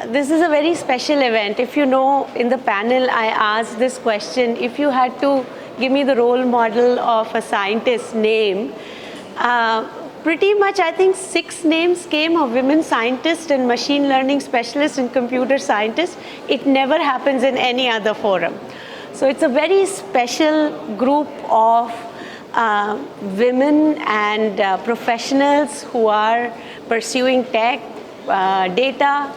This is a very special event. If you know, in the panel, I asked this question: if you had to give me the role model of a scientist's name, pretty much I think 6 names came of women scientists and machine learning specialists and computer scientists. It never happens in any other forum. So it's a very special group of women and professionals who are pursuing tech, data,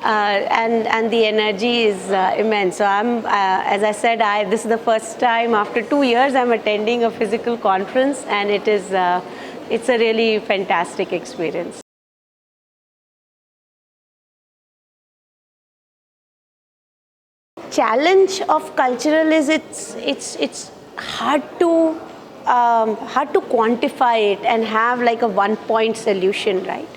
and the energy is immense. So I'm, as I said, this is the first time after 2 years I'm attending a physical conference, and it's a really fantastic experience. Challenge of cultural is it's hard to quantify it and have like a one-point solution, right?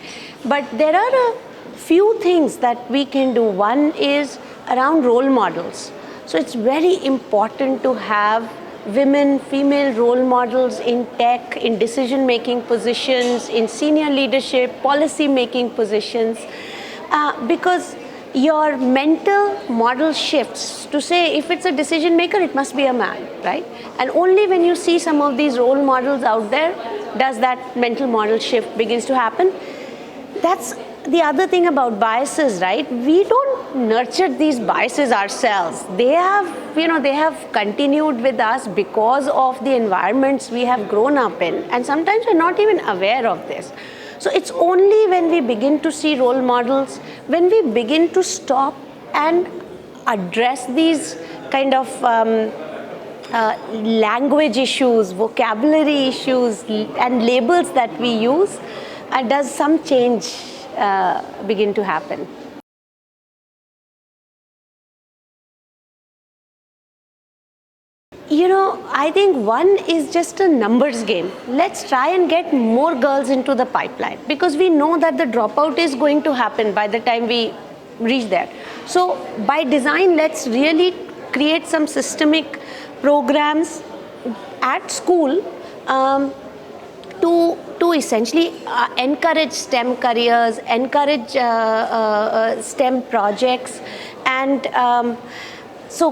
But there are a few things that we can do. One is around role models. So it's very important to have women, female role models in tech, in decision-making positions, in senior leadership, policy-making positions, because your mental model shifts to say if it's a decision maker, it must be a man, right? And only when you see some of these role models out there does that mental model shift begins to happen. That's the other thing about biases, right? We don't nurture these biases ourselves. They have continued with us because of the environments we have grown up in, and sometimes we're not even aware of this. So it's only when we begin to see role models, when we begin to stop and address these kind of language issues, vocabulary issues, and labels that we use, does some change begin to happen. I think one is just a numbers game. Let's try and get more girls into the pipeline, because we know that the dropout is going to happen by the time we reach there. So by design, let's really create some systemic programs at school to essentially encourage STEM careers, encourage STEM projects, and so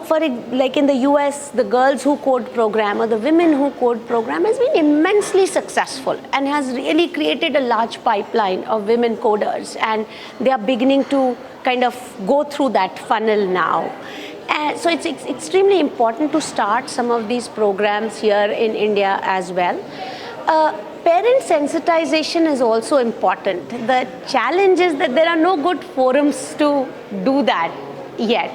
like in the US, the Girls Who Code program or the Women Who Code program has been immensely successful and has really created a large pipeline of women coders, and they are beginning to kind of go through that funnel now. And so it's extremely important to start some of these programs here in India as well. Parent sensitization is also important. The challenge is that there are no good forums to do that yet.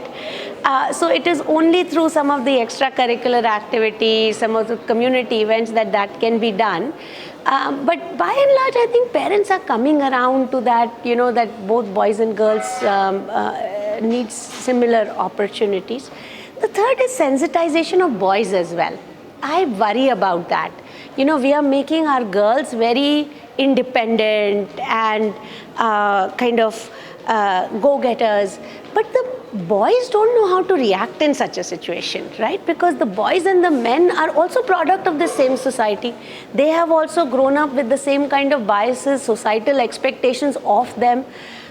So it is only through some of the extracurricular activities, some of the community events that can be done. But by and large, I think parents are coming around to that, that both boys and girls need similar opportunities. The third is sensitization of boys as well. I worry about that. We are making our girls very independent and kind of go-getters, but the boys don't know how to react in such a situation, right? Because the boys and the men are also product of the same society. They have also grown up with the same kind of biases, societal expectations of them.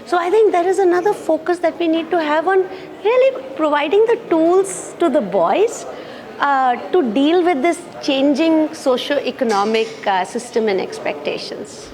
So I think there is another focus that we need to have on really providing the tools to the boys to deal with this changing socio-economic system and expectations.